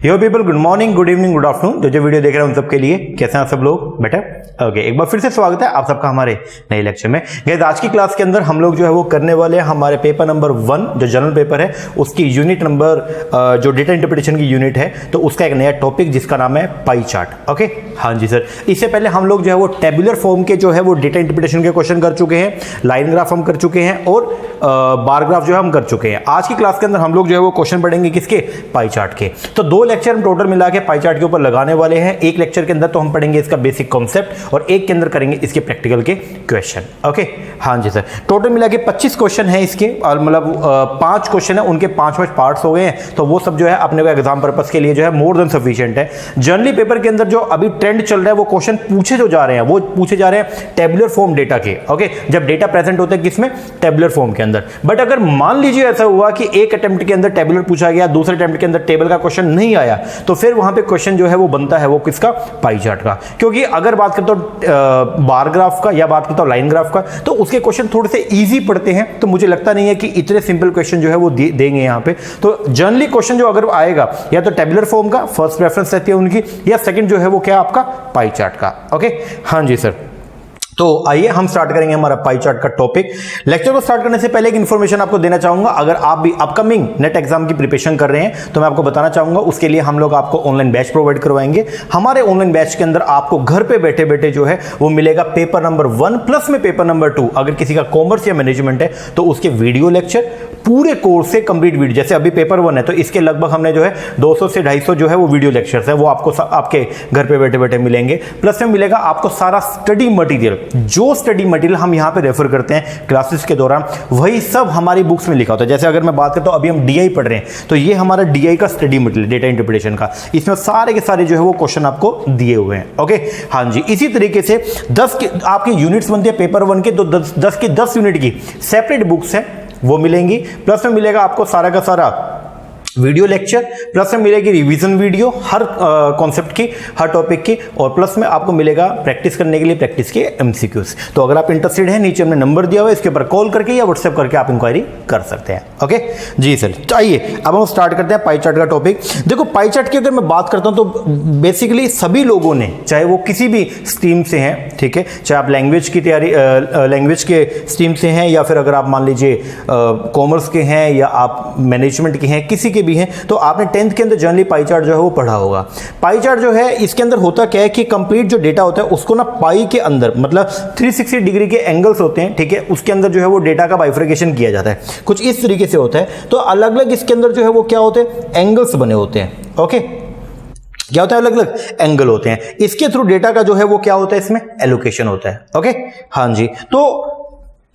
यो people, good morning, good evening, good afternoon. जो video देख रहे हैं उन सबके लिए कैसे हैं आप सब लोग? बेटर ओके, एक बार फिर से स्वागत है आप सबका हमारे नए लेक्चर में। गाइस, आज की क्लास के अंदर हम लोग जो है वो करने वाले हैं हमारे पेपर नंबर 1 जो जनरल पेपर है उसकी यूनिट नंबर जो डेटा इंटरप्रिटेशन की यूनिट है तो उसका एक नया टॉपिक जिसका नाम है पाई चार्ट। ओके, हाँ जी सर। इससे पहले हम लोग जो है वो टेबुलर फॉर्म के जो है वो डेटा इंटरप्रिटेशन के क्वेश्चन कर चुके हैं, लाइन ग्राफ हम कर चुके हैं और बार ग्राफ जो है हम कर चुके हैं। आज की क्लास के अंदर हम लोग जो है वो क्वेश्चन पढ़ेंगे किसके? पाई चार्ट के। तो 2 लेक्चर हम टोटल मिला के पाई चार्ट के ऊपर लगाने वाले हैं। एक लेक्चर के अंदर तो हम पढ़ेंगे इसका बेसिक कॉन्सेप्ट और एक के अंदर करेंगे इसके प्रैक्टिकल के क्वेश्चन। ओके, हाँ जी सर। टोटल मिला के 25 क्वेश्चन है इसके और मतलब 5 क्वेश्चन है, उनके 5 पार्ट्स हो गए हैं। तो वो सब जो है अपने को एग्जाम पर्पस के लिए जो है मोर देन सफिशिएंट है। जनरली पेपर के अंदर जो अभी ट्रेंड चल रहा है वो क्वेश्चन पूछे जो जा रहे हैं वो पूछे जा रहे हैं टेबुलर फॉर्म डेटा के। ओके, जब डेटा प्रेजेंट होता है किसमें? टेबुलर फॉर्म के अंदर। बट अगर मान लीजिए ऐसा हुआ कि एक अटेम्प्ट के अंदर टेबुलर पूछा गया, दूसरे अटेम्प्ट के अंदर टेबल का क्वेश्चन नहीं आया, तो फिर वहां पे क्वेश्चन जो है वो बनता है वो किसका? पाई चार्ट का। क्योंकि अगर बात करता हूं बार ग्राफ का या बात करता हूं लाइन ग्राफ का तो उसके क्वेश्चन थोड़े से इजी पड़ते हैं, तो मुझे लगता नहीं है कि इतने सिंपल क्वेश्चन जो है वो देंगे यहां पे। तो जनरली क्वेश्चन जो अगर आएगा या तो टेबुलर फॉर्म का फर्स्ट प्रेफरेंस रहती है उनकी, या सेकंड जो है वो क्या आपका? पाई चार्ट का। ओके, हाँ जी सर। तो आइए हम स्टार्ट करेंगे हमारा पाई चार्ट का टॉपिक। लेक्चर को स्टार्ट करने से पहले एक इन्फॉर्मेशन आपको देना चाहूंगा। अगर आप भी अपकमिंग नेट एग्जाम की प्रिपरेशन कर रहे हैं तो मैं आपको बताना चाहूंगा उसके लिए हम लोग आपको ऑनलाइन बैच प्रोवाइड करवाएंगे। हमारे ऑनलाइन बैच के अंदर आपको घर पे बैठे बैठे जो है वो मिलेगा पेपर नंबर 1 प्लस में पेपर नंबर 2। अगर किसी का कॉमर्स या मैनेजमेंट है तो उसके वीडियो लेक्चर पूरे कोर्स से कंप्लीट वीडियो, जैसे अभी पेपर 1 है तो इसके लगभग हमने जो है 200 से 250 जो है वो वीडियो लेक्चर्स है वो आपको आपके घर पे बैठे बैठे मिलेंगे। प्लस में मिलेगा आपको सारा स्टडी मटेरियल, जो स्टडी मटेरियल हम यहां पे रेफर करते हैं क्लासेस के दौरान वही सब हमारी बुक्स में लिखा होता है। जैसे अगर मैं बात करता हूं अभी हम डीआई पढ़ रहे हैं तो ये हमारा डीआई का स्टडी मटेरियल डेटा इंटरप्रिटेशन का, इसमें सारे के सारे जो है वो क्वेश्चन आपको दिए हुए हैं। ओके, हाँ जी। इसी तरीके से 10 के आपकी यूनिट्स बनती है पेपर 1 के, तो 10 की 10 यूनिट की सेपरेट बुक्स है वो मिलेंगी। प्लस में मिलेगा आपको सारा का सारा वीडियो लेक्चर, प्लस में मिलेगी रिवीजन वीडियो हर कॉन्सेप्ट की, हर टॉपिक की, और प्लस में आपको मिलेगा प्रैक्टिस करने के लिए प्रैक्टिस के एमसीक्यूज। तो अगर आप इंटरेस्टेड हैं नीचे हमने नंबर दिया हुआ है, इसके ऊपर कॉल करके या व्हाट्सएप करके आप इंक्वायरी कर सकते हैं। ओके जी सर, आइए अब हम स्टार्ट करते हैं पाई चार्ट का टॉपिक। देखो, पाई चार्ट की अगर मैं बात करता हूं तो बेसिकली सभी लोगों ने, चाहे वो किसी भी स्ट्रीम से हैं, ठीक है, चाहे आप लैंग्वेज की तैयारी लैंग्वेज के स्ट्रीम से हैं या फिर अगर आप मान लीजिए कॉमर्स के हैं या आप मैनेजमेंट के हैं, किसी के भी हैं, तो आपने 10th के अंदर जनरली पाई चार्ट जो है वो पढ़ा होगा। पाई चार्ट जो है इसके अंदर होता क्या है कि कंप्लीट जो डेटा होता है उसको ना पाई के अंदर मतलब 360 डिग्री के एंगल्स होते हैं, ठीक है, उसके अंदर जो है वो डेटा का बाइफर्केशन किया जाता है। कुछ इस तरीके से होता है। तो अलग अलग इसके अंदर जो है वो क्या होते हैं? एंगल्स बने होते हैं। ओके, क्या होता है? अलग अलग एंगल होते हैं। इसके थ्रू डेटा का जो है वो क्या होता है? इसमें एलोकेशन होता है। ओके, हाँ जी। तो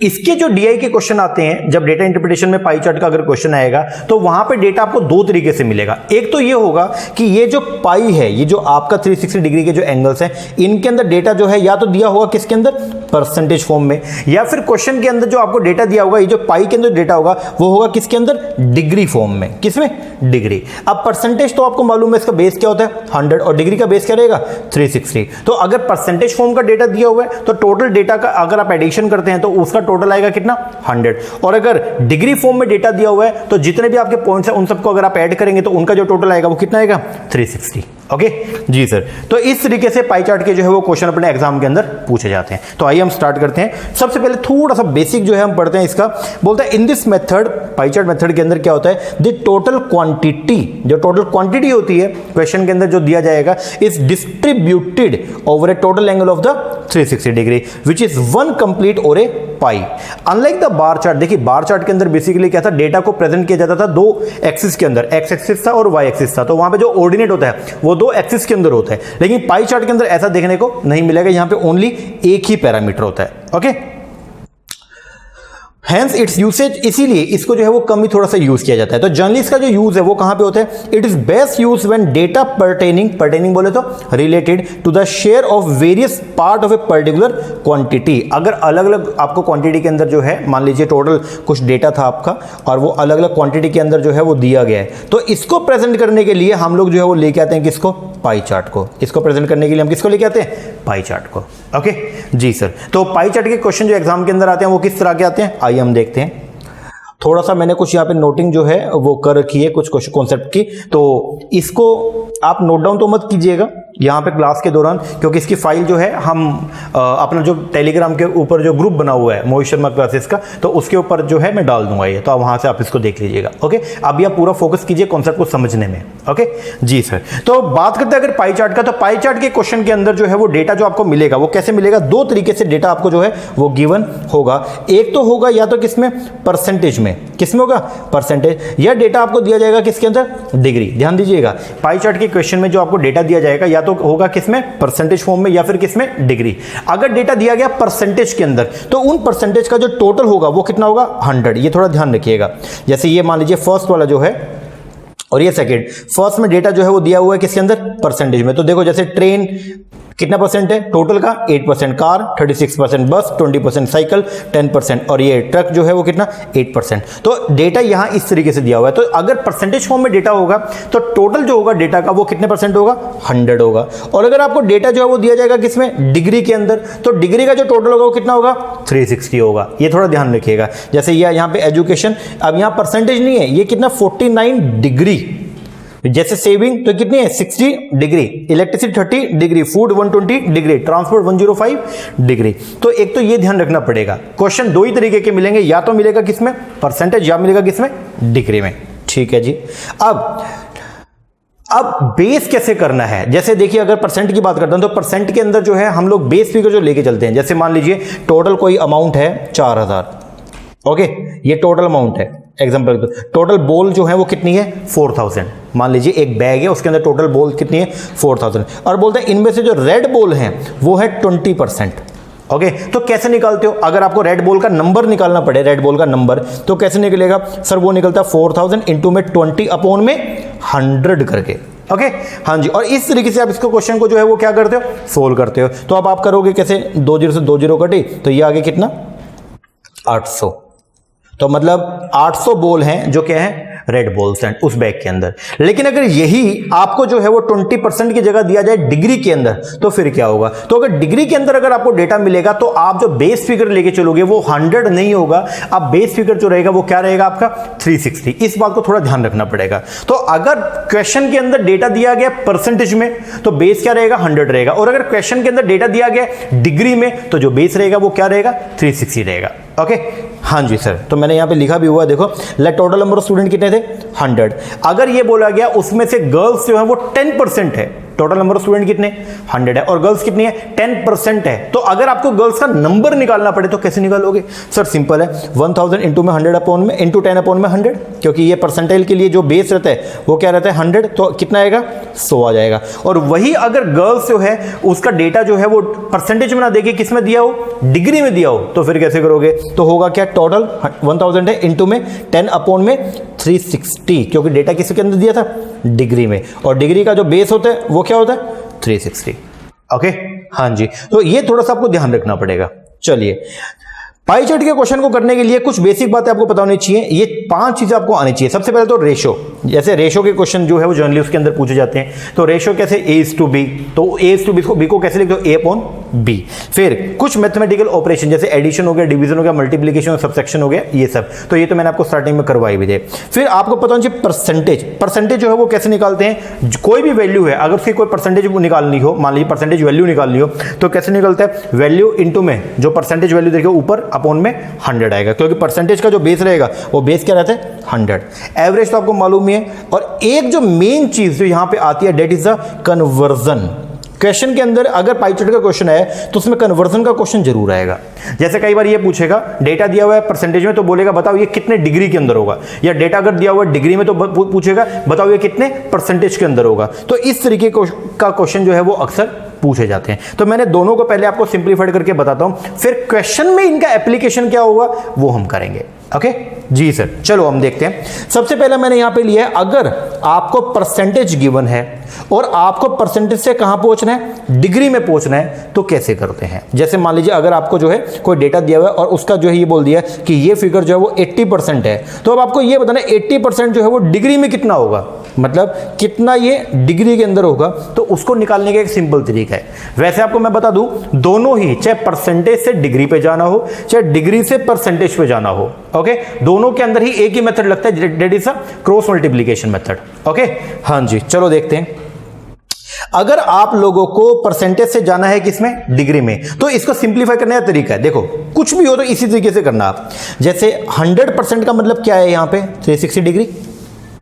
इसके जो डीआई के क्वेश्चन आते हैं, जब डेटा इंटरप्रिटेशन में पाई चार्ट का अगर क्वेश्चन आएगा तो वहां पे डेटा आपको 2 तरीके से मिलेगा। एक तो ये होगा कि ये जो पाई है, ये जो आपका 360 डिग्री के जो एंगल्स हैं, इनके अंदर डेटा जो है या तो दिया होगा किसके अंदर? परसेंटेज फॉर्म में, या फिर क्वेश्चन के अंदर जो आपको डेटा दिया होगा, ये जो पाई के अंदर डेटा होगा वो होगा किसके अंदर? डिग्री फॉर्म में। किसमें? डिग्री। अब परसेंटेज तो आपको मालूम है इसका बेस क्या होता है? 100, और डिग्री का बेस क्या रहेगा? 360। तो अगर परसेंटेज फॉर्म का डेटा दिया हुआ है तो टोटल डेटा का अगर आप एडिशन करते हैं तो उसका टोटल आएगा कितना? 100। और अगर डिग्री फॉर्म में डेटा दिया हुआ है तो जितने भी आपके पॉइंट्स हैं उन सबको अगर आप ऐड करेंगे तो उनका जो टोटल आएगा वो कितना आएगा? 360। ओके जी सर। तो इस तरीके से पाई चार्ट के जो है वो क्वेश्चन अपने एग्जाम के अंदर पूछे जाते हैं। तो आइए हम स्टार्ट करते हैं। सबसे पहले थोड़ा सा बेसिक जो है हम पढ़ते हैं इसका। बोलता है in this method, pie chart method के अंदर क्या होता है? द टोटल क्वांटिटी, जो टोटल क्वांटिटी होती है क्वेश्चन के अंदर जो दिया जाएगा, is distributed over A total angle of the 360 degree which is 1 complete और ए पाई। अनलाइक द बार चार्ट, देखिए बार चार्ट के अंदर बेसिकली क्या था? डेटा को प्रेजेंट किया जाता था 2 एक्सिस के अंदर, एक्स एक्सिस था और वाई एक्सिस था। तो वहां पे जो ऑर्डिनेट होता है वो 2 एक्सिस के अंदर होता है। लेकिन पाई चार्ट के अंदर ऐसा देखने को नहीं मिलेगा, यहां पे ओनली एक ही पैरामीटर होता है। ओके, हैंस इट्स यूसेज, इसीलिए इसको जो है वो कम ही थोड़ा सा यूज किया जाता है। तो जनरली इसका जो यूज है वो कहां पे होता है? It is best use when data pertaining बोले तो related to the share of various part of a particular quantity. अगर अलग अलग आपको क्वांटिटी के अंदर जो है, मान लीजिए टोटल कुछ डेटा था आपका और वो अलग अलग क्वांटिटी के अंदर जो है वो दिया गया है, तो इसको प्रेजेंट करने के लिए हम लोग जो है वो लेके आते हैं किसको? पाई चार्ट को। इसको प्रेजेंट करने के लिए हम किसको लेके आते हैं? पाई चार्ट को। ओके जी सर। तो पाई चार्ट के क्वेश्चन जो एग्जाम के अंदर आते हैं वो किस तरह के आते हैं आइए हम देखते हैं। थोड़ा सा मैंने कुछ यहाँ पे नोटिंग जो है वो कर रखी है कुछ कॉन्सेप्ट की, तो इसको आप नोट डाउन तो मत कीजिएगा यहाँ पे क्लास के दौरान, क्योंकि इसकी फाइल जो है हम अपना जो टेलीग्राम के ऊपर जो ग्रुप बना हुआ है मोहित शर्मा क्लासेस का, तो उसके ऊपर जो है मैं डाल दूंगा ये, तो वहां से आप इसको देख लीजिएगा। ओके, अभी आप पूरा फोकस कीजिए कॉन्सेप्ट को समझने में। ओके जी सर, तो बात करते हैं अगर पाई चार्ट का, तो पाई चार्ट के क्वेश्चन के अंदर जो है वो डेटा जो आपको मिलेगा वो कैसे मिलेगा, दो तरीके से डेटा आपको जो है वो गिवन होगा। एक तो होगा या तो किसमें, परसेंटेज में, किसमें होगा, परसेंटेज, या डेटा आपको दिया जाएगा किसके अंदर, डिग्री। ध्यान दीजिएगा, पाई चार्ट के क्वेश्चन में जो आपको डेटा दिया जाएगा या तो होगा किसमें, परसेंटेज फॉर्म में, या फिर किसमें, डिग्री। अगर डेटा दिया गया परसेंटेज के अंदर, तो उन परसेंटेज का जो टोटल होगा वो कितना होगा, 100। ये थोड़ा ध्यान रखिएगा। जैसे ये मान लीजिए फर्स्ट वाला जो है और ये सेकंड, फर्स्ट में डेटा जो है वो दिया हुआ है किसके अंदर, परसेंटेज में। तो देखो जैसे ट्रेन कितना परसेंट है टोटल का, 8%, कार 36%, बस 20%, साइकिल 10%, और ये ट्रक जो है वो कितना, 8%। तो डेटा यहां इस तरीके से दिया हुआ है। तो अगर परसेंटेज फॉर्म में डेटा होगा तो टोटल जो होगा डेटा का वो कितने परसेंट होगा, 100 होगा। और अगर आपको डेटा जो है वो दिया जाएगा किसमें, डिग्री के अंदर, तो डिग्री का जो टोटल होगा वो कितना होगा, 360 होगा। ये थोड़ा ध्यान रखिएगा। जैसे ये यहाँ पे एजुकेशन, अब यहाँ परसेंटेज नहीं है, ये कितना 49 डिग्री। जैसे सेविंग तो कितनी है, 60 degree, electricity 30 degree, food 120 degree, transport 105 degree. तो एक तो ये ध्यान रखना पड़ेगा। क्वेश्चन दो ही तरीके के मिलेंगे, या तो मिलेगा किसमें, परसेंटेज, या मिलेगा किसमें, डिग्री में। ठीक है जी। अब बेस कैसे करना है, जैसे देखिए अगर परसेंट की बात करते हैं तो परसेंट के अंदर जो है हम लोग बेस फिगर जो लेके चलते हैं। जैसे मान लीजिए टोटल कोई अमाउंट है 4000, ओके, ये टोटल अमाउंट है। एग्जांपल, टोटल बॉल जो है वो कितनी है, 4000। मान लीजिए एक बैग है, उसके अंदर टोटल बॉल कितनी है, 4000, और बोलते हैं इनमें से जो रेड बॉल है वो है 20%। ओके, तो कैसे निकालते हो, अगर आपको रेड बॉल का नंबर निकालना पड़े, रेड बॉल का नंबर, तो कैसे निकलेगा सर, वो निकलता है 4000 इंटू में 20 अपॉन में 100 करके। ओके, हाँ जी। और इस तरीके से आप इसको क्वेश्चन को जो है वो क्या करते हो, सोल्व करते हो। तो अब आप करोगे कैसे, 20 से 20 कटे, तो ये आगे कितना, 800। तो मतलब 800 बॉल हैं जो क्या है, रेड बॉल्स हैं उस बैग के अंदर। लेकिन अगर यही आपको जो है वो 20% की जगह दिया जाए डिग्री के अंदर, तो फिर क्या होगा। तो अगर डिग्री के अंदर अगर आपको डेटा मिलेगा तो आप जो बेस फिगर लेके चलोगे वो 100 नहीं होगा, आप बेस फिगर जो रहेगा वो क्या रहेगा आपका, 360। इस बात को थोड़ा ध्यान रखना पड़ेगा। तो अगर क्वेश्चन के अंदर डेटा दिया गया परसेंटेज में तो बेस क्या रहेगा, 100 रहेगा। और अगर क्वेश्चन के अंदर डेटा दिया गया डिग्री में तो जो बेस रहेगा वो क्या रहेगा, 360 रहेगा। ओके, हाँ जी सर। तो मैंने यहां पे लिखा भी हुआ, देखो let total number of student कितने थे, 100। अगर ये बोला गया उसमें से गर्ल्स जो है वो 10% है, टोटल नंबर ऑफ स्टूडेंट कितने, 100 है, और गर्ल्स कितनी है, 10% है। तो अगर आपको गर्ल्स का नंबर निकालना पड़े तो कैसे निकालोगे सर, सिंपल है, 1000 इंटू में 100 अपॉन में इंटू 10 अपॉन में 100, क्योंकि ये परसेंटाइल के लिए जो बेस रहता है वो क्या रहता है, 100। तो कितना आएगा, 100 आ जाएगा। और वही अगर गर्ल्स जो है उसका डेटा जो है वो परसेंटेज में ना देके किस में दिया हो, डिग्री में दिया हो, तो फिर कैसे करोगे, तो होगा क्या, टोटल 1000 है इंटू में 10 अपॉन में 360, क्योंकि डेटा किसके अंदर दिया था, डिग्री में, और डिग्री का जो बेस होता है वो क्या होता है, 360। ओके, हाँ जी। तो ये थोड़ा सा आपको ध्यान रखना पड़ेगा। चलिए, पाई चार्ट के क्वेश्चन को करने के लिए कुछ बेसिक बातें आपको पता होनी चाहिए। ये 5 चीजें आपको आनी चाहिए। सबसे पहले तो रेशो, जैसे रेशो के क्वेश्चन जो है वो जनरली उसके अंदर पूछे जाते हैं। तो रेशो कैसे, A:B, तो A:B को कैसे लिखते हो, A/B। फिर कुछ मैथमेटिकल ऑपरेशन जैसे एडिशन हो गया, डिवीजन हो गया, मल्टीप्लीकेशन, सब्सट्रैक्शन हो गया, ये सब। तो ये तो मैंने आपको स्टार्टिंग में करवाई भी थे। फिर आपको पता होना चाहिए परसेंटेज जो है वो कैसे निकालते हैं। कोई भी वैल्यू है अगर उसकी कोई परसेंटेज निकालनी हो, मान लीजिए परसेंटेज वैल्यू निकालनी हो, तो कैसे निकलता है, वैल्यू इंटू में जो परसेंटेज वैल्यू देखिए ऊपर अपॉन में 100 आएगा, क्योंकि परसेंटेज का जो बेस रहेगा वो बेस क्या रहता है, 100। एवरेज तो आपको मालूम ही है। और एक जो मेन चीज जो यहां पे आती है that is the conversion. Question के अंदर अगर पाई चार्ट का क्वेश्चन है तो उसमें कन्वर्जन का क्वेश्चन जरूर आएगा। जैसे कई बार ये पूछेगा, डेटा दिया हुआ है परसेंटेज में तो बोलेगा बताओ ये कितने डिग्री के अंदर होगा, या डेटा अगर दिया हुआ है डिग्री में तो पूछेगा बताओ ये कितने परसेंटेज के अंदर होगा। तो इस तरीके का क्वेश्चन जो है वो अक्सर पूछे जाते हैं। तो मैंने दोनों को पहले आपको सिंप्लीफाइड करके बताता हूं, फिर क्वेश्चन में इनका एप्लीकेशन क्या होगा वो हम करेंगे। ओके जी सर, चलो हम देखते हैं। सबसे पहले मैंने यहां पे लिया है, अगर आपको परसेंटेज गिवन है और आपको परसेंटेज से कहां पहुंचना है, डिग्री में पहुंचना है, तो कैसे करते हैं। जैसे मान लीजिए अगर आपको जो है कोई डेटा दिया हुआ है और उसका जो है ये बोल दिया कि ये फिगर जो है वो 80% है, तो अब आपको ये बताना 80% जो है वो डिग्री में कितना होगा, मतलब कितना ये डिग्री के अंदर होगा। तो उसको निकालने का एक सिंपल तरीका है। वैसे आपको मैं बता दूं, दोनों ही, चाहे परसेंटेज से डिग्री पे जाना हो चाहे डिग्री से परसेंटेज पे जाना हो, ओके, दोनों के अंदर ही एक ही मेथड लगता है, that is a cross multiplication method. Okay, हाँ जी, चलो देखते हैं। अगर आप लोगों को परसेंटेज से जाना है किसमें, डिग्री में, तो इसको सिंपलीफाई करने का तरीका है, देखो कुछ भी हो तो इसी तरीके से करना आप। जैसे 100% का मतलब क्या है यहां पे, 360 डिग्री,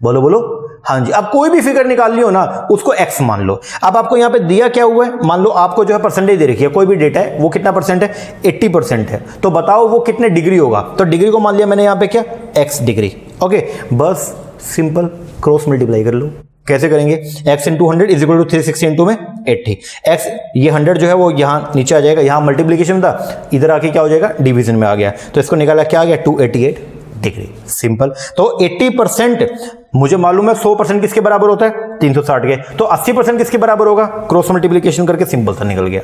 बोलो बोलो, हाँ जी। अब कोई भी फिगर निकाल लियो ना, उसको x मान लो। अब आपको यहां पे दिया क्या हुआ है, मान लो आपको जो है परसेंटेज दे रखी है, कोई भी डेटा है, वो कितना परसेंट है, 80% है, तो बताओ वो कितने डिग्री होगा। तो डिग्री को मान लिया मैंने यहां पे क्या, x डिग्री। ओके, बस सिंपल क्रॉस मल्टीप्लाई कर लो। कैसे करेंगे, x into 100 is equal to 360 into में 80। x ये 100 जो है वो यहां नीचे आ जाएगा, यहां मल्टीप्लीकेशन था, इधर आके क्या हो जाएगा, डिवीजन में आ गया, तो इसको निकाला क्या आ गया, 288 डिग्री। सिंपल। तो 80% मुझे मालूम है 100% किसके बराबर होता है, 360 के, तो 80% किसके बराबर होगा, क्रॉस मल्टीप्लिकेशन करके सिंपल सा निकल गया।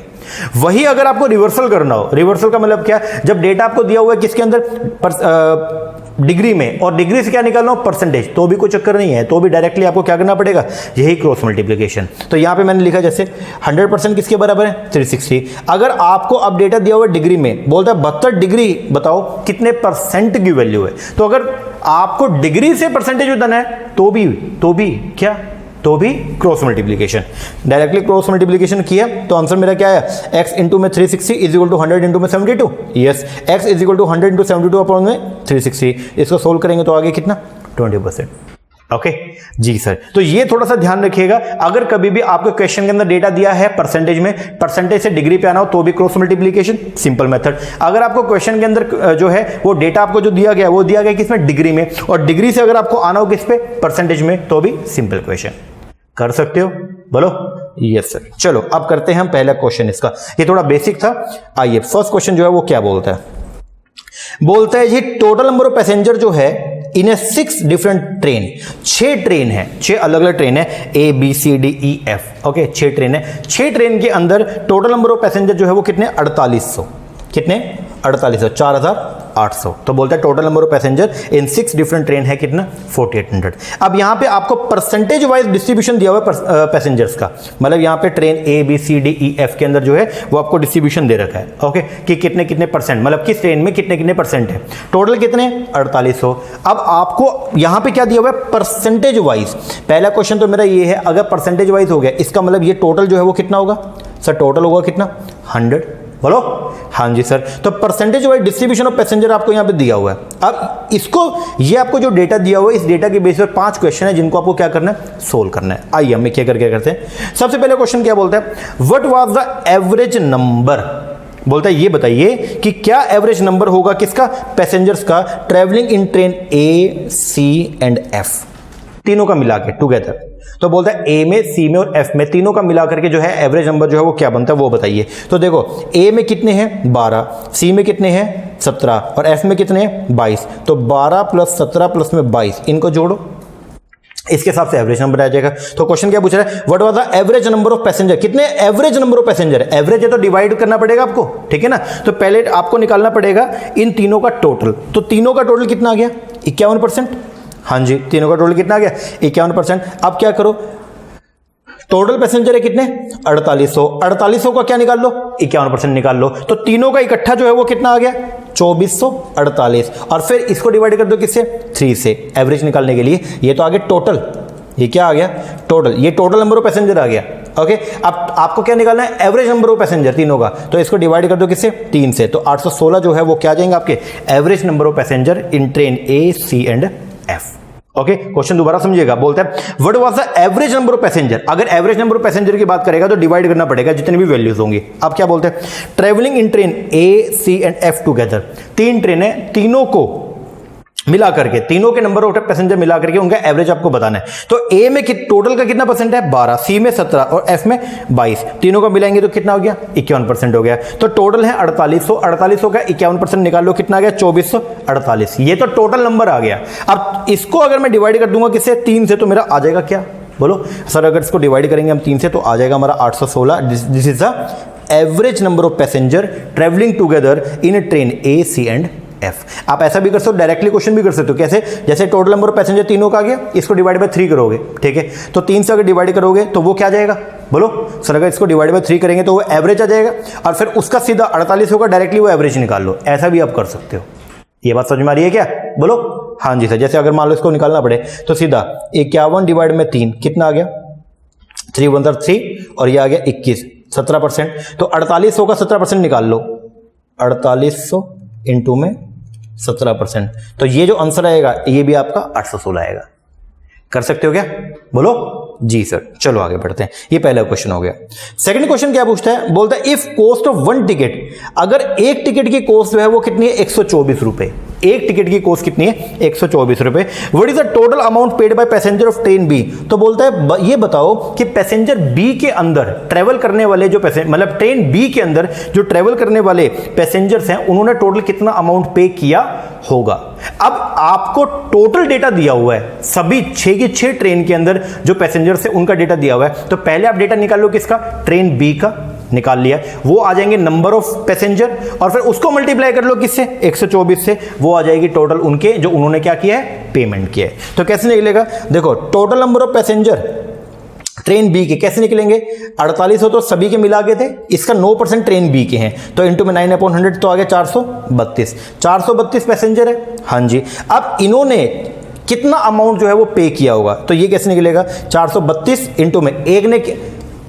वही अगर आपको रिवर्सल करना हो, रिवर्सल का मतलब क्या, जब डेटा आपको दिया हुआ है किसके अंदर, डिग्री में, और डिग्री से क्या निकालना हो, परसेंटेज, तो भी कोई चक्कर नहीं है, तो भी डायरेक्टली आपको क्या करना पड़ेगा, यही क्रॉस मल्टीप्लिकेशन। तो यहां पे मैंने लिखा जैसे 100% किसके बराबर है, 360। अगर आपको अब डेटा दिया हुआ है डिग्री में, बोलता है 72 डिग्री, बताओ कितने परसेंट की वैल्यू है। तो अगर आपको डिग्री से परसेंटेज बताना है तो भी क्या, तो भी cross multiplication. Directly cross multiplication किया तो आंसर मेरा क्या है, x इंटू में 360 इज इक्वल टू 100 इंटू में 72। Yes, x is equal to 100 into 72 upon में 360। इसको सोल्व करेंगे तो आगे कितना, 20%। ओके जी सर, तो ये थोड़ा सा ध्यान रखिएगा। अगर कभी भी आपको क्वेश्चन के अंदर डेटा दिया है परसेंटेज में, परसेंटेज से डिग्री पे आना हो तो भी क्रॉस मल्टीप्लिकेशन, सिंपल मेथड। अगर आपको क्वेश्चन के अंदर जो है वो डेटा आपको जो दिया गया, वो दिया गया किसमें, डिग्री में, और डिग्री से अगर आपको आना हो किस पे, परसेंटेज में, तो भी सिंपल क्वेश्चन कर सकते हो, बोलो यस सर। चलो अब करते हैं हम पहला क्वेश्चन इसका, ये थोड़ा बेसिक था। आइए फर्स्ट क्वेश्चन जो है वो क्या बोलता है, बोलता है जी टोटल नंबर ऑफ पैसेंजर जो है इन ए 6 डिफरेंट ट्रेन, 6 ट्रेन है, 6 अलग अलग ट्रेन है, A B C D E F। Okay, 6 train है, 6 ट्रेन के अंदर टोटल नंबर ऑफ पैसेंजर जो है वो कितने, 4800। कितने, 4800, 4800। तो बोलता है total number of passenger in 6 different train है कितना, 4800। अब यहां पे आपको परसेंटेज वाइज डिस्ट्रीब्यूशन दिया हुआ है पैसेंजर्स का, मतलब यहां पे train A B C D E F के अंदर जो है वो आपको डिस्ट्रीब्यूशन दे रखा है। ओके, कि कितने कितने परसेंट, मतलब किस ट्रेन में कितने कितने परसेंट है, टोटल कितने, 4800। अब आपको यहां पे क्या दिया हुआ है, परसेंटेज वाइज। पहला क्वेश्चन तो मेरा ये है, अगर परसेंटेज वाइज हो गया, इसका मतलब ये टोटल जो है वो कितना होगा, सर टोटल होगा कितना, 100। बोलो हाँ जी सर। तो percentage wise distribution of passenger आपको यहां पे दिया हुआ है। अब इसको, ये आपको जो डेटा दिया हुआ है, इस डेटा के बेस पर 5 क्वेश्चन है जिनको आपको क्या करना है, सोल्व करना है। आइए हम क्या करके करते हैं। सबसे पहले क्वेश्चन क्या बोलता है, what was the average number, बोलता है ये बताइए कि क्या एवरेज नंबर होगा किसका, पैसेंजर्स का, travelling in train A C and F, तीनों का मिला के टुगेदर। तो बोलता है A में, C में और F में, तीनों का मिला करके जो है एवरेज नंबर जो है वो क्या बनता है वो बताइए। तो देखो A में कितने हैं 12, C में कितने हैं 17 और F में कितने हैं 22। तो 12 प्लस 17 प्लस में 22, इनको जोड़ो, इसके हिसाब से एवरेज नंबर आ जाएगा। तो क्वेश्चन क्या पूछ रहा है, what was the average number of passenger, कितने average number of passenger, average है तो डिवाइड करना पड़ेगा आपको, ठीक है ना। तो पहले आपको निकालना पड़ेगा इन तीनों का टोटल। तो तीनों का टोटल कितना आ गया, 51%। हाँ जी, तीनों का टोटल कितना आ गया, 51%। अब क्या करो, टोटल पैसेंजर है कितने, 4800, 4800 का क्या निकाल लो, 51% निकाल लो। तो तीनों का इकट्ठा जो है वो कितना आ गया, 2448, और फिर इसको डिवाइड कर दो किससे, 3 से, एवरेज निकालने के लिए। ये तो आ गया टोटल, ये क्या आ गया, टोटल, ये टोटल नंबर ऑफ पैसेंजर आ गया। ओके, अब आपको क्या निकालना है, एवरेज नंबर ऑफ पैसेंजर तीनों का। तो इसको डिवाइड कर दो किससे, 3 से। तो 816 जो है वो क्या आ जाएंगे आपके, average number of passenger in train A C and F। Okay, question दोबारा समझिएगा। बोलता है what was the average number of passenger. अगर एवरेज नंबर ऑफ पैसेंजर की बात करेगा तो डिवाइड करना पड़ेगा जितनी भी वैल्यूज होंगी। अब क्या बोलते हैं, travelling in train A C and F together, 3 ट्रेनें, तीनों को मिला करके, तीनों के नंबर ऑफ पैसेंजर मिला करके उनका एवरेज आपको बताना है। तो A में टोटल का कितना परसेंट है, 12, C में 17 और F में 22, तीनों को मिलाएंगे तो कितना हो गया, 51% हो गया। तो टोटल है 4800, 4800 का 51% निकाल लो, कितना आ गया, 2448। ये तो टोटल नंबर आ गया। अब इसको अगर मैं डिवाइड कर दूंगा किससे, 3 से, तो मेरा आ जाएगा क्या, बोलो सर। अगर इसको डिवाइड करेंगे हम 3 से तो आ जाएगा हमारा 816। This is the average number of passenger travelling together in train A C and F। आप ऐसा भी कर सकते हो, डायरेक्टली क्वेश्चन भी कर सकते हो। कैसे, जैसे टोटल नंबर ऑफ पैसेंजर तीनों का आ गया, इसको डिवाइड बाय 3 करोगे, ठीक है। तो 3 से अगर डिवाइड करोगे तो वो क्या जाएगा, बोलो सर। अगर इसको डिवाइड बाय 3 करेंगे तो वो एवरेज आ जाएगा, और फिर उसका सीधा 4800 का डायरेक्टली वो एवरेज निकाल लो। ऐसा भी आप कर सकते हो। ये बात समझ में आ रही है क्या, बोलो हाँ जी सर, जैसे अगर मान लो इसको निकालना पड़े तो सीधा 51 डिवाइड में 3 कितना आ गया, 3 1 3 और ये आ गया 21, 17%। तो 4800 का 17% निकाल लो, 4800 इंटू में 17%, तो ये जो आंसर आएगा ये भी आपका 816 आएगा। कर सकते हो क्या, बोलो जी सर। चलो आगे बढ़ते हैं, ये पहला क्वेश्चन हो गया। सेकंड क्वेश्चन क्या पूछता है, बोलता है if cost of one ticket, अगर एक टिकट की कॉस्ट जो है वो कितनी है, 124 रुपए। एक टिकट की कॉस्ट कितनी है, 124 रुपए। What is the total amount paid by passenger of train B. तो बोलता है ये बताओ कि पैसेंजर बी के अंदर ट्रेवल करने वाले जो पैसेंजर, मतलब ट्रेन बी के अंदर जो ट्रेवल करने वाले पैसेंजर्स हैं उन्होंने टोटल कितना अमाउंट पे किया होगा। अब आपको टोटल डेटा दिया हुआ है, सभी 6 की 6 ट्रेन के अंदर जो पैसेंजर्स है उनका डेटा दिया हुआ है। तो पहले आप डेटा निकाल लो किसका, ट्रेन बी का निकाल लिया, वो आ जाएंगे नंबर ऑफ पैसेंजर, और फिर उसको मल्टीप्लाई कर लो किससे, 124 से, वो आ जाएगी टोटल उनके जो उन्होंने क्या किया है, पेमेंट किया है। तो कैसे निकलेगा, देखो total number of passenger train B के कैसे निकलेंगे, 4800 तो सभी के मिला के थे, इसका 9% ट्रेन बी के हैं, तो इंटू में 9/100 तो आ गया 432 पैसेंजर है। हाँ जी, अब इन्होंने कितना अमाउंट जो है वो पे किया होगा, तो ये कैसे निकलेगा, 432 इंटू में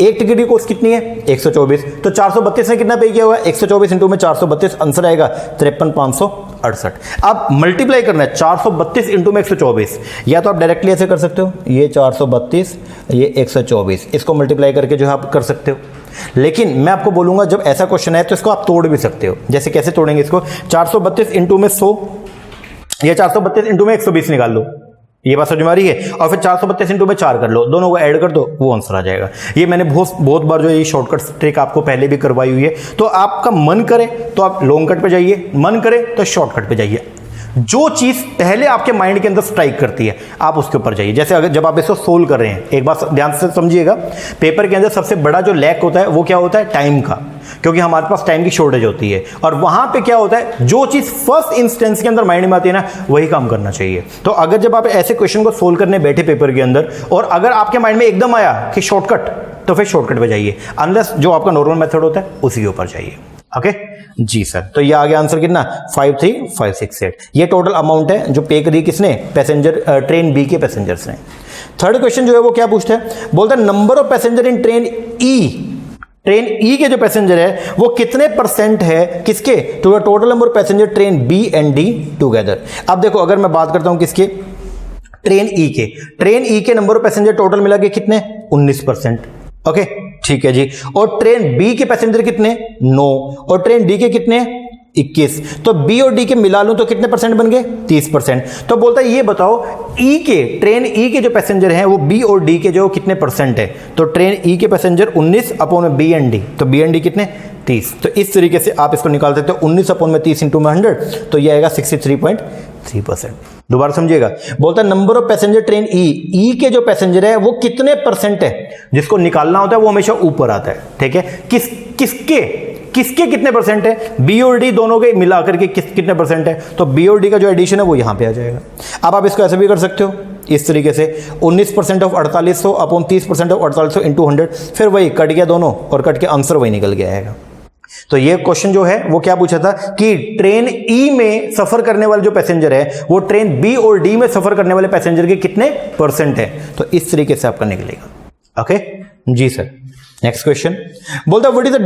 एक टिकट की कॉस्ट कितनी है, 124, तो 432 ने कितना पे किया हुआ है, 124 इंटू में 432, आंसर आएगा 53,568। अब मल्टीप्लाई करना है 432 इंटू में 124, या तो आप डायरेक्टली ऐसे कर सकते हो, ये 432 ये 124, इसको मल्टीप्लाई करके जो है आप कर सकते हो। लेकिन मैं आपको बोलूंगा जब ऐसा क्वेश्चन है तो इसको आप तोड़ भी सकते हो। जैसे कैसे तोड़ेंगे इसको, 432 इंटू में 100 या 432 इंटू में 120 निकाल लो, ये बात समझ में आ रही है, और फिर 432 इंटू में 4 कर लो, दोनों को ऐड कर दो, वो आंसर आ जाएगा। ये मैंने बहुत बार जो ये शॉर्टकट ट्रिक आपको पहले भी करवाई हुई है। तो आपका मन करे तो आप लॉन्ग कट पे जाइए, मन करे तो शॉर्टकट पे जाइए, जो चीज पहले आपके माइंड के अंदर स्ट्राइक करती है आप उसके ऊपर जाइए। जैसे अगर जब आप इसको सोल्व कर रहे हैं, एक बात ध्यान से समझिएगा, पेपर के अंदर सबसे बड़ा जो लैक होता है वो क्या होता है, टाइम का, क्योंकि हमारे पास टाइम की शॉर्टेज होती है, और वहां पे क्या होता है, जो चीज फर्स्ट इंस्टेंस के अंदर माइंड में आती है ना, वही काम करना चाहिए। तो अगर जब आप ऐसे क्वेश्चन को सोल्व करने बैठे पेपर के अंदर, और अगर आपके माइंड में एकदम आया कि शॉर्टकट, तो फिर शॉर्टकट पे जाइए, अनलेस जो आपका नॉर्मल मेथड होता है उसी के ऊपर जाइए। ओके जी सर, तो ये आ गया आंसर कितना, 53568। ये टोटल अमाउंट है जो पे करी किसने, पैसेंजर ट्रेन बी के पैसेंजर्स ने। थर्ड क्वेश्चन जो है वो क्या पूछता है, बोलता है number of passenger in train E के जो पैसेंजर है वो कितने % है किसके, तो total number of passenger train B and D together. अब देखो अगर मैं बात करता हूं किसके, ट्रेन ई के नंबर ऑफ पैसेंजर टोटल मिला के कितने, 19%। ओके ठीक है जी, और ट्रेन बी के पैसेंजर कितने, 9, और ट्रेन डी के कितने, 21, तो बी और डी के मिला लूं तो कितने % बन गए, 30%। तो बोलता है ये बताओ ट्रेन ई के जो पैसेंजर हैं वो बी और डी के जो कितने % है, तो ट्रेन ई के passenger 19 upon B and D, तो बी एंड डी कितने, 30। तो इस तरीके से आप इसको निकाल सकते हो, 19 अपॉन में 30 इंटू में 100, तो ये आएगा 63.3%। दोबारा समझिएगा, बोलता है number of passenger train E के जो पैसेंजर है वो कितने % है, जिसको निकालना होता है वो हमेशा ऊपर आता है, ठीक है, किसके कितने % है, बी और डी दोनों के मिलाकर के कितने % है, तो बी और डी का जो एडिशन है वो यहां पे आ जाएगा। अब आप इसको ऐसे भी कर सकते हो इस तरीके से, 19% ऑफ 4800 अपॉन 30% ऑफ 4800 इंटू 100, फिर वही कट गया दोनों, और कट के आंसर वही निकल गया आएगा। तो ये क्वेश्चन जो है वो क्या पूछा था कि ट्रेन ई में सफर करने वाले जो पैसेंजर है वो ट्रेन बी और डी में सफर करने वाले पैसेंजर के कितने % है, तो इस तरीके से आपका निकलेगा। ओके जी सर। नेक्स्ट क्वेश्चन बोलता है what is the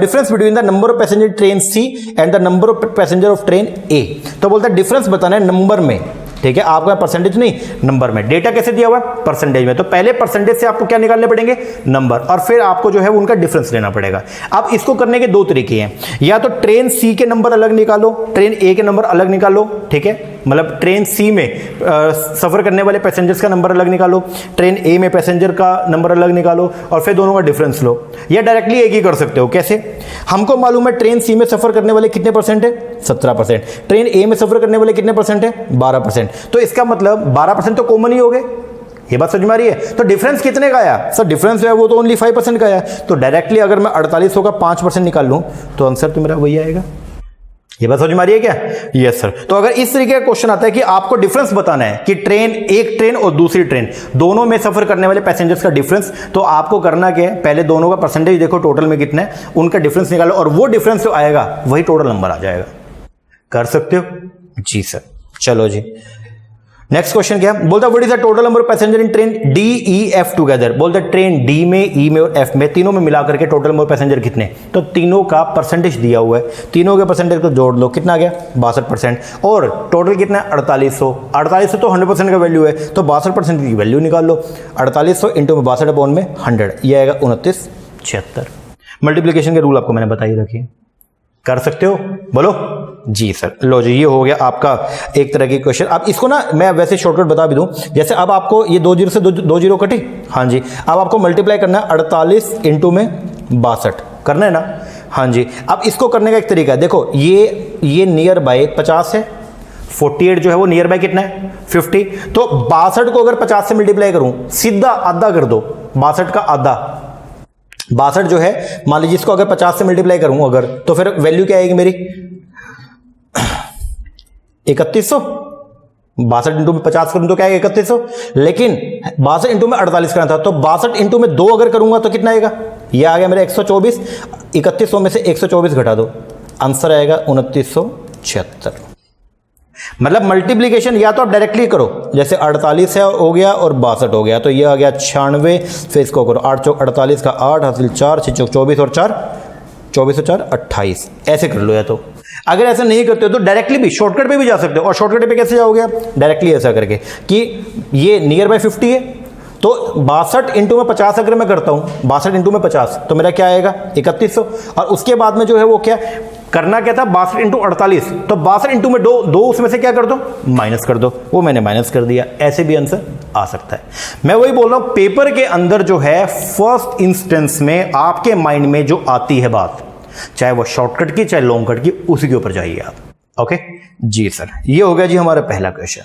difference between the number of passenger train C and the number of passenger of train A. तो बोलता है डिफरेंस बताना है नंबर में, ठीक है, आपका परसेंटेज नहीं, नंबर में। डेटा कैसे दिया हुआ है, परसेंटेज में, तो पहले परसेंटेज से आपको क्या निकालने पड़ेंगे, नंबर, और फिर आपको जो है उनका डिफरेंस लेना पड़ेगा। अब इसको करने के 2 तरीके हैं, या तो ट्रेन सी के नंबर अलग निकालो, ट्रेन ए के नंबर अलग निकालो, ठीक है, मतलब ट्रेन सी में सफर करने वाले पैसेंजर्स का नंबर अलग निकालो, ट्रेन ए में पैसेंजर का नंबर अलग निकालो, और फिर दोनों का डिफरेंस लो, या डायरेक्टली एक ही कर सकते हो। कैसे, हमको मालूम है ट्रेन सी में सफर करने वाले कितने % है, 17%, ट्रेन ए में सफर करने वाले कितने % है, 12%, तो इसका मतलब 12% तो कॉमन ही हो गए। ये बात समझ में आ रही है। तो डिफरेंस कितने का आया सर, डिफरेंस है वो तो ओनली 5% का आया, तो डायरेक्टली अगर मैं 4800 का 5% निकाल लूं तो आंसर तो मेरा वही आएगा। ये बात समझ में आ रही है क्या, यस सर। तो अगर इस तरीके का क्वेश्चन आता है कि आपको डिफरेंस बताना है कि एक ट्रेन और दूसरी ट्रेन दोनों में सफर करने वाले पैसेंजर्स का डिफरेंस, तो आपको करना क्या है, पहले दोनों का परसेंटेज देखो टोटल में कितना है, उनका डिफरेंस निकालो, और वो डिफरेंस जो आएगा वही टोटल नंबर आ जाएगा। कर सकते हो जी सर। चलो जी, नेक्स्ट क्वेश्चन क्या बोलता है, what is the total number of passenger in Tren D E F together. बोलता है ट्रेन डी में, ई में और एफ में, तीनों में मिला करके टोटल नंबर ऑफ पैसेंजर कितने। तो तीनों का परसेंटेज दिया हुआ है, तीनों के परसेंटेज को जोड़ लो, कितना आ गया 62%। और टोटल कितना है 4800। 4800 तो 100% का वैल्यू है, तो 62% की वैल्यू निकाल लो। 4800 इंटू में 62/100, ये आएगा 2976। मल्टीप्लीकेशन के रूल आपको मैंने बता ही रखी, कर सकते हो, बोलो जी सर। लो जी, ये हो गया आपका एक तरह की क्वेश्चन। अब इसको ना मैं वैसे शॉर्टकट बता भी दूं, जैसे अब आपको ये 2 जीरो से 2 जीरो कटी, हाँ जी, अब आपको मल्टीप्लाई करना है 48 इंटू में 62 करना है ना, हाँ जी। अब इसको करने का एक तरीका है, देखो ये नियर बाय 50 है, 48 जो है वो नियर बाय कितना है 50। तो 62 को अगर 50 से मल्टीप्लाई करूं, सीधा आधा कर दो, 62 का आधा। 62 जो है मान लीजिए इसको अगर 50 से मल्टीप्लाई करूं अगर, तो फिर वैल्यू क्या आएगी मेरी 3100। 62 इंटू में 50 करूं तो क्या आएगा 3100, लेकिन 62 इंटू में 48 करना था, तो 62 इंटू में 2 अगर करूंगा तो कितना आएगा, ये आ गया मेरा 124। 3100 में से 124 घटा दो, आंसर आएगा 2976। मतलब मल्टीप्लीकेशन या तो आप डायरेक्टली करो, जैसे 48 है हो गया और 62 हो गया, तो ये आ गया 96। फिर इसको करो 8 चौक 48 का 8 हासिल 4 6 चौक 24 और 4 24 और 4 28, ऐसे कर लो। या तो अगर ऐसा नहीं करते हो तो डायरेक्टली भी शॉर्टकट पे भी जा सकते हो। और शॉर्टकट पे कैसे जाओगे आप, डायरेक्टली ऐसा करके कि ये नियर बाय 50 है, तो 62 इंटू में 50 अगर मैं करता हूं, 62 इंटू में 50 तो मेरा क्या आएगा 3100। और उसके बाद में जो है वो क्या करना क्या था, 62 इंटू 48, तो 62 इंटू में 2 उसमें से क्या कर दो, माइनस कर दो, वो मैंने माइनस कर दिया। ऐसे भी आंसर आ सकता है। मैं वही बोल रहा हूं, पेपर के अंदर जो है फर्स्ट इंस्टेंस में आपके माइंड में जो आती है बात, चाहे वो शॉर्टकट की चाहे लॉन्ग कट की, उसी के ऊपर जाइए आप। ओके जी सर, ये हो गया जी हमारा पहला क्वेश्चन।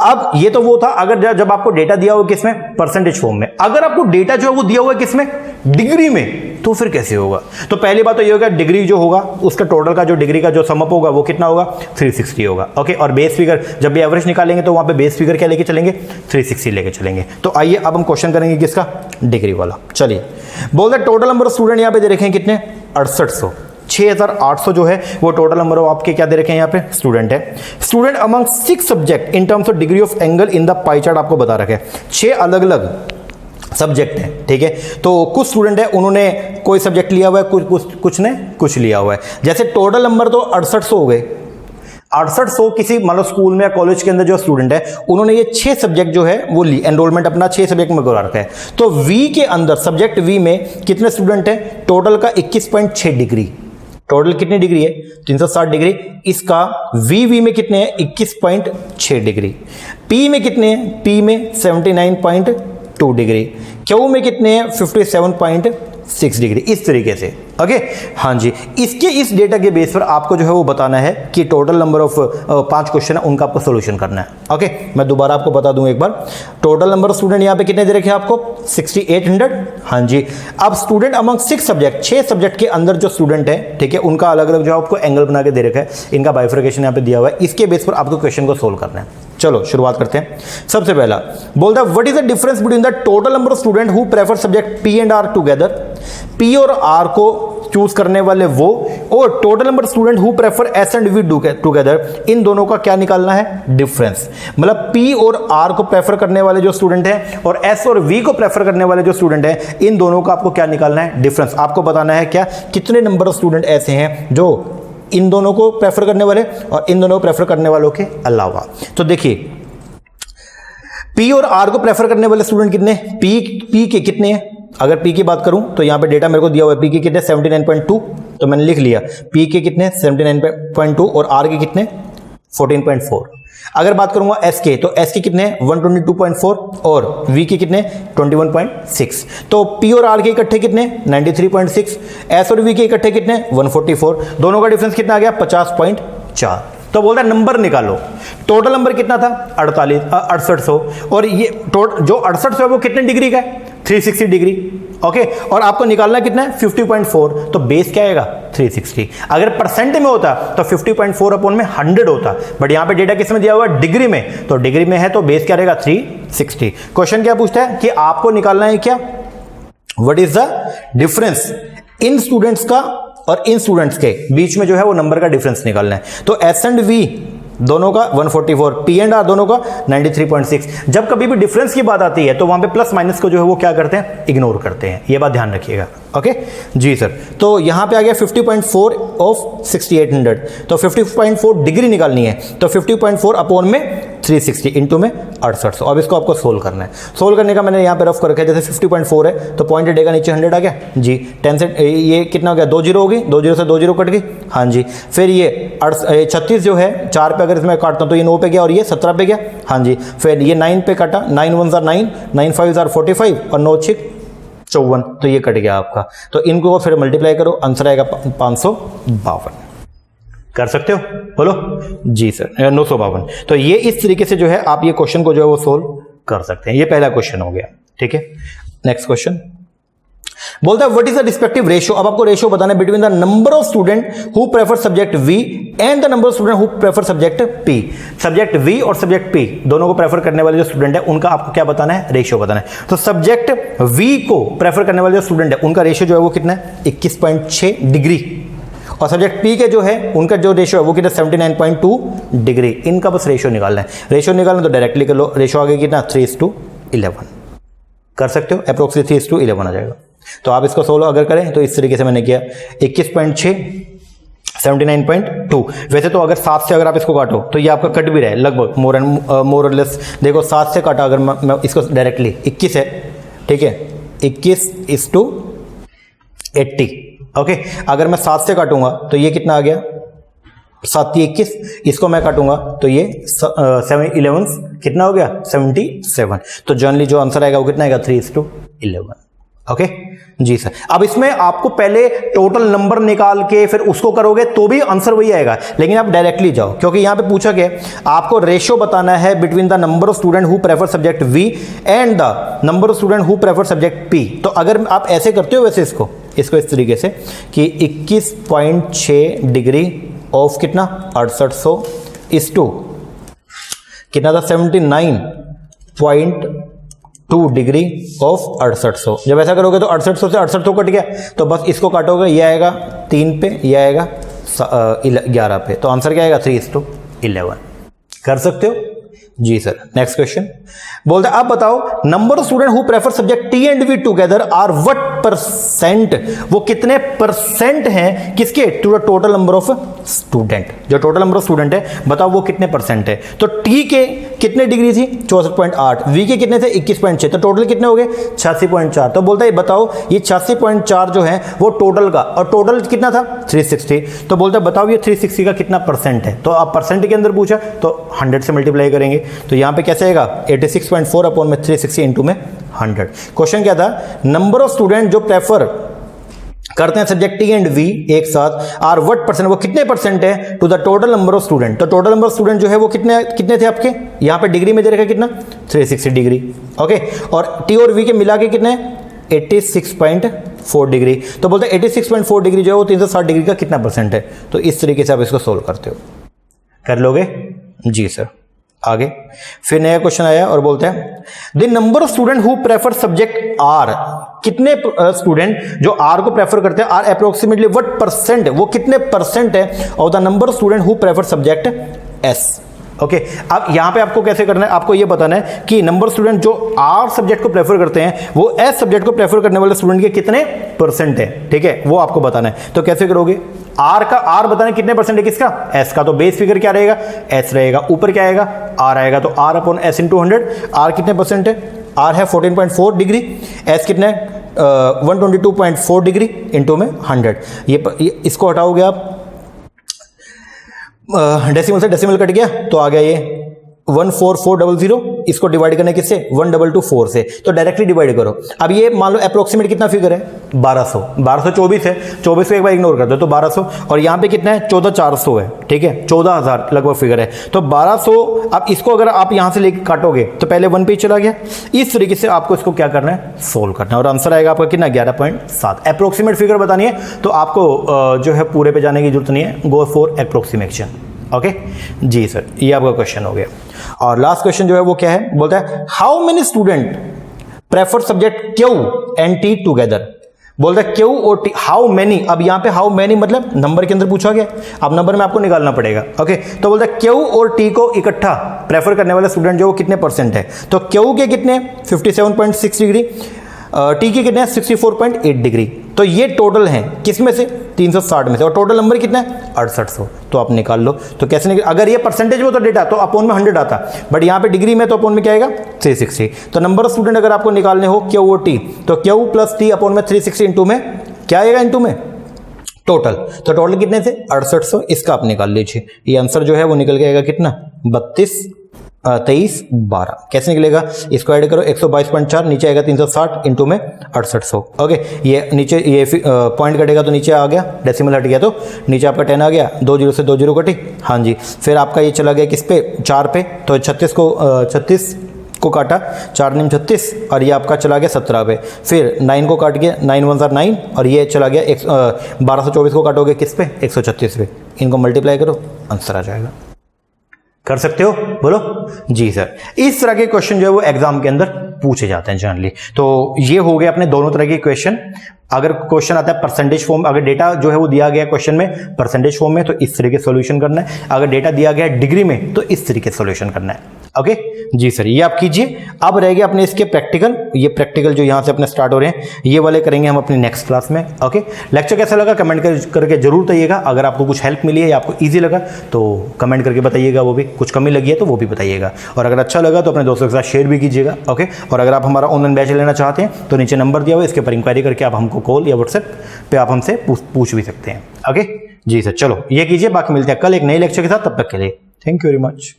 अब ये तो वो था अगर जब आपको डेटा दिया हुआ किसमें, परसेंटेज फॉर्म में। अगर आपको डेटा जो है वो दिया हुआ है किसमें, डिग्री में, तो फिर कैसे होगा। तो पहली बात तो ये होगा, डिग्री जो होगा उसका टोटल का जो डिग्री का जो समअप होगा वो कितना होगा 360 होगा। ओके, और बेस फिगर जब भी एवरेज निकालेंगे तो वहां पे बेस फिगर क्या लेके चलेंगे 360 लेके चलेंगे। तो आइए अब हम क्वेश्चन करेंगे किसका, डिग्री वाला। चलिए बोल दे टोटल नंबर ऑफ स्टूडेंट यहां पे दे रखे हैं कितने 6800। 6800 जो है वो टोटल नंबर ऑफ आपके क्या दे रखे हैं यहाँ पे स्टूडेंट है। Student among 6 subject in terms of degree of angle in the pie chart आपको बता रखे हैं। 6 अलग अलग सब्जेक्ट है, ठीक है। तो कुछ स्टूडेंट है उन्होंने कोई सब्जेक्ट लिया हुआ है, कुछ ने कुछ लिया हुआ है। जैसे टोटल नंबर तो 6800 हो गए। 6800 किसी मान लो स्कूल में या कॉलेज के अंदर जो स्टूडेंट है उन्होंने ये 6 सब्जेक्ट जो है वो ली, एनरोलमेंट अपना 6 सब्जेक्ट में करा रखा है। तो वी के अंदर सब्जेक्ट वी में कितने स्टूडेंट है, टोटल का 21.6 डिग्री। टोटल कितनी डिग्री है 360 डिग्री। इसका वी में कितने हैं 21.6 डिग्री। पी में कितने हैं, पी में 79.2 डिग्री। क्यू में कितने हैं 57.6 डिग्री। इस तरीके से ओके, हाँ जी। इसके इस डेटा के बेस पर आपको जो है वो बताना है कि टोटल नंबर ऑफ 5 क्वेश्चन है उनका आपको सोल्यूशन करना है। ओके, मैं दोबारा आपको बता दूं एक बार, टोटल नंबर ऑफ स्टूडेंट यहां पे कितने दे रखे हैं आपको 6800। हाँ जी। अब स्टूडेंट अमंग 6 सब्जेक्ट, 6 सब्जेक्ट के अंदर जो स्टूडेंट है, ठीक है, उनका अलग अलग जो आपको एंगल बना के दे रखा है, इनका बाइफर्केशन यहाँ पे दिया हुआ है। इसके बेस पर आपको क्वेश्चन को सोल्व करना है। चलो शुरुआत करते हैं। सबसे पहला बोलता है what is the difference between the total number of student who prefer subject P and R together. P और आर को चूज करने वाले वो, और total number student who prefer S and V together, इन दोनों का क्या निकालना है डिफरेंस। मतलब पी और आर को प्रेफर करने वाले जो स्टूडेंट हैं और एस और वी को प्रेफर करने वाले जो स्टूडेंट हैं, इन दोनों का आपको क्या निकालना है डिफरेंस। आपको बताना है क्या कितने नंबर ऑफ स्टूडेंट ऐसे हैं जो इन दोनों को प्रेफर करने वाले और इन दोनों को प्रेफर करने वालों के अलावा। तो देखिए पी और आर को प्रेफर करने वाले स्टूडेंट कितने, पी के कितने हैं। अगर पी की बात करूं तो यहां पे डेटा मेरे को दिया हुआ है, पी के कितने 79.2, तो मैंने लिख लिया पी के कितने 79.2 और आर के कितने 14.4। अगर बात करूंगा एस के, तो एस के कितने 122.4 और वी के कितने 21.6। तो पी और आर के इकट्ठे कितने 93.6, एस और वी के इकट्ठे कितने 144। दोनों का डिफरेंस कितना आ गया 50.4। तो बोलता है नंबर निकालो। टोटल नंबर कितना था 6800, और ये जो 6800 है वो कितने डिग्री का है 360 डिग्री। ओके, और आपको निकालना कितना है 50.4, तो बेस क्या आएगा 360। अगर परसेंट में होता तो 50.4 अपॉन में 100 होता, बट यहां पे डेटा किस में दिया हुआ है डिग्री में, तो डिग्री में है तो बेस क्या रहेगा 360। क्वेश्चन क्या पूछता है कि आपको निकालना है क्या, what is the difference in students का और इन स्टूडेंट्स के बीच में जो है वो नंबर का डिफरेंस निकालना है। तो एस एंड वी दोनों का 144, पी एंड आर दोनों का 93.6। जब कभी भी डिफरेंस की बात आती है तो वहां पे प्लस माइनस को जो है वो क्या करते हैं, इग्नोर करते हैं, ये बात ध्यान रखिएगा। ओके जी सर, तो यहां पे आ गया 50.4 ऑफ 6800, तो 50.4 डिग्री निकालनी है, तो 50.4 अपॉन में 360 इंटू में 6800। अब इसको आपको सोल्व करना है। सोल्व करने का मैंने यहाँ पे रफ कर रखा है, जैसे 50.4 है तो पॉइंट डेगा नीचे 100 आ गया जी, 10 से ये कितना हो गया, 2 जीरो होगी, 2 जीरो से 2 जीरो कट गई, हाँ जी। फिर ये 36 जो है 4 पे अगर इसमें काटता हूँ तो ये 9 पे गया और ये 17 पे गया, हाँ जी। फिर ये 9 पे काटा, 9 1 9, 9 5 45 और 9 6 54, तो ये कट गया आपका। तो इनको फिर मल्टीप्लाई करो, आंसर आएगा 552। कर सकते हो, बोलो जी सर, 952। तो ये इस तरीके से जो है आप ये क्वेश्चन को जो है वो सोल्व कर सकते हैं। ये पहला क्वेश्चन हो गया, ठीक है। नेक्स्ट क्वेश्चन बोलता है what is the respective ratio. अब आपको रेशियो बताना है between the number of student who prefer subject V and the number of student who prefer subject P. Subject V और सब्जेक्ट पी दोनों को प्रेफर करने वाले जो स्टूडेंट है उनका आपको क्या बताना है, रेशियो बताना है। तो सब्जेक्ट वी को प्रेफर करने वाले जो स्टूडेंट है उनका रेशियो जो है वो कितना है, 21.6 डिग्री, और सब्जेक्ट पी के जो है उनका जो रेशियो है वो कितना 79.2 डिग्री। इनका बस रेशियो निकालना है। रेशियो निकालना तो डायरेक्टली कर लो, रेशियो आ गया कितना 3:11। कर सकते हो, अप्रोक्सीमेटली 3:11 आ जाएगा। तो आप इसको सोल्व अगर करें तो इस तरीके से मैंने किया 21.6 79.2। वैसे तो अगर 7 से अगर आप इसको काटो तो ये आपका कट भी रहे लगभग मोर और लेस। देखो 7 से काटा अगर मैं इसको डायरेक्टली 21 है, ठीक है, 21:80। ओके, अगर मैं 7 से काटूंगा तो ये कितना आ गया, 7 21, इसको मैं काटूंगा तो ये 7 11 कितना हो गया 77। तो जनरली जो आंसर आएगा वो कितना आएगा 3:11। ओके जी सर। अब इसमें आपको पहले टोटल नंबर निकाल के फिर उसको करोगे तो भी आंसर वही आएगा, लेकिन आप डायरेक्टली जाओ क्योंकि यहां पे पूछा गया आपको रेशियो बताना है between the number of student who prefer subject V and the number of student who prefer subject P. तो अगर आप ऐसे करते हो वैसे इसको इस तरीके से कि 21.6 डिग्री ऑफ कितना 6800 इस टू कितना था 79.2 डिग्री ऑफ 6800। जब ऐसा करोगे तो 6800 से 6800 कट गया, तो बस इसको काटोगे, ये आएगा 3 पे, ये आएगा 11 पे, तो आंसर क्या आएगा 3:11। कर सकते हो जी सर। नेक्स्ट क्वेश्चन बोलते हैं आप बताओ number of student who prefer subject T and V together are what percent. वो कितने परसेंट हैं किसके, to the total number of student. जो टोटल नंबर ऑफ स्टूडेंट है बताओ वो कितने परसेंट है। तो टी के कितने डिग्री थी 64.8, वी के कितने थे 21.6, तो टोटल कितने हो गए 86.4। तो बोलता है बताओ ये 86.4 जो है वो टोटल का, और टोटल कितना था 360। तो बोलता है बताओ ये 360 का कितना परसेंट है। तो आप परसेंट के अंदर पूछा तो 100 से मल्टीप्लाई करेंगे, तो यहां पे कैसे आएगा 86.4 अपॉन में 360 इंटू में 100। क्वेश्चन क्या था, नंबर ऑफ स्टूडेंट जो प्रेफर करते हैं सब्जेक्ट टी एंड वी एक साथ आर व्हाट परसेंट, वो कितने परसेंट है to the total number of student. तो टोटल नंबर ऑफ स्टूडेंट जो है वो कितने थे आपके, यहां पे डिग्री में दे रखा कितना 360 डिग्री। ओके, और टी और वी के मिला के कितने 86.4 डिग्री। तो बोलते हैं 86.4 डिग्री जो है वो 360 डिग्री का कितना परसेंट है। तो इस तरीके से आप इसको सोल्व करते हो, कर लोगे जी सर। आगे फिर नया क्वेश्चन आया और बोलते हैं the number of student who prefer subject R. कितने स्टूडेंट जो आर को प्रेफर करते हैं, आर अप्रोक्सीमेटली व्हाट परसेंट, वो कितने परसेंट है of the number of student who prefer subject S. Okay, अब यहां पे आपको कैसे करना है, आपको ये बताना है कि नंबर स्टूडेंट जो आर सब्जेक्ट को प्रेफर करते हैं वो एस सब्जेक्ट को प्रेफर करने वाले स्टूडेंट के कितने परसेंट है, ठीक है, वो आपको बताना है। तो कैसे करोगे, आर का आर बताना कितने परसेंट है किसका, एस का। तो बेस फिगर क्या रहेगा एस रहेगा, ऊपर क्या आएगा आर आएगा, तो R upon S into 100। R कितने परसेंट है, आर है 14.4 डिग्री, एस कितने 122.4 डिग्री इंटू में 100। ये इसको हटाओगे आप, डेसिमल से डेसिमल कट गया तो आ गया ये 14400। इसको डिवाइड करना किससे 1224 से, तो डायरेक्टली डिवाइड करो। अब ये मान लो अप्रोक्सीमेट कितना फिगर है 1200, 1224 है, 24 को एक बार इग्नोर कर दो तो 1200, और यहाँ पे कितना है 14400 है, ठीक है, 14000 लगभग फिगर है। तो 1200, अब इसको अगर आप यहाँ से लेके काटोगे तो पहले 1 पे चला गया। इस तरीके से आपको इसको क्या करना है सोल्व करना है, और आंसर आएगा आपका कितना 11.7। अप्रोक्सीमेट फिगर बतानी है तो आपको जो है पूरे पे जाने की जरूरत नहीं है, go for approximation. Okay ji sir, ये आपका क्वेश्चन हो गया। और लास्ट क्वेश्चन जो है वो क्या है, बोलता है how many student prefer subject Q and T together. बोलता है क्यू और टी, हाउ मैनी, अब यहाँ पे हाउ मैनी मतलब नंबर के अंदर पूछा गया, अब नंबर में आपको निकालना पड़ेगा। ओके, तो बोलता है क्यू और टी को इकट्ठा प्रेफर करने वाला स्टूडेंट जो वो कितने परसेंट है, तो क्यू के कितने 57.6 डिग्री, टी के कितने 64.8 डिग्री, तो ये टोटल है किस में से 360 में से, और टोटल नंबर कितना है 6800, तो आप निकाल लो। तो कैसे निकल, अगर ये परसेंटेज में तो डेटा तो अपोन में 100 आता, बट यहाँ पे डिग्री में तो अपोन में क्या आएगा 360। तो नंबर ऑफ स्टूडेंट अगर आपको निकालने हो क्यू और टी, तो क्यू प्लस टी अपोन में 360 इंटू में क्या आएगा इंटू में टोटल, तो टोटल कितने थे 6800, इसका आप निकाल लीजिए। ये आंसर जो है वो निकल के आएगा कितना 23 12, कैसे निकलेगा, इसको ऐड करो 122.4 नीचे आएगा 360 इंटू में 6800। ओके, ये नीचे ये पॉइंट कटेगा तो नीचे आ गया, डेसिमल हट गया तो नीचे आपका 10 आ गया, 2 जीरो से 2 जीरो कटी, हाँ जी। फिर आपका ये चला गया किस पे 4 पे, तो 36 को काटा, 4 9 36, और ये आपका चला गया 17 पे, फिर 9 को काट गया 9 1 9, और ये चला गया 1224 को काटोगे किस पे 136 पे, इनको मल्टीप्लाई करो आंसर आ जाएगा। कर सकते हो, बोलो जी सर। इस तरह के क्वेश्चन जो है वो एग्जाम के अंदर पूछे जाते हैं जनरली। तो ये हो गए अपने दोनों तरह के क्वेश्चन। अगर क्वेश्चन आता है परसेंटेज फॉर्म, अगर डेटा जो है वो दिया गया क्वेश्चन में परसेंटेज फॉर्म में, तो इस तरीके सॉल्यूशन करना है, अगर डेटा दिया गया डिग्री में तो इस तरीके सॉल्यूशन करना है। ओके जी सर, ये आप कीजिए। अब रह गया अपने इसके प्रैक्टिकल, ये प्रैक्टिकल जो यहाँ से अपने स्टार्ट हो रहे हैं ये वाले करेंगे हम अपनी नेक्स्ट क्लास में। ओके, लेक्चर कैसा लगा कमेंट करके जरूर बताइएगा। अगर आपको कुछ हेल्प मिली है या आपको ईजी लगा तो कमेंट करके बताइएगा, वो भी कुछ कमी लगी है तो वो भी बताइएगा, और अगर अच्छा लगा तो अपने दोस्तों के साथ शेयर भी कीजिएगा। ओके, और अगर आप हमारा ऑनलाइन बैच लेना चाहते हैं तो नीचे नंबर दिया हुआ है, इसके ऊपर इंक्वायरी करके आप हमको कॉल या व्हाट्सएप पे आप हमसे पूछ भी सकते हैं। ओके जी सर, चलो ये कीजिए, बाकी मिलते हैं कल एक नए लेक्चर के साथ, तब तक के लिए थैंक यू वेरी मच।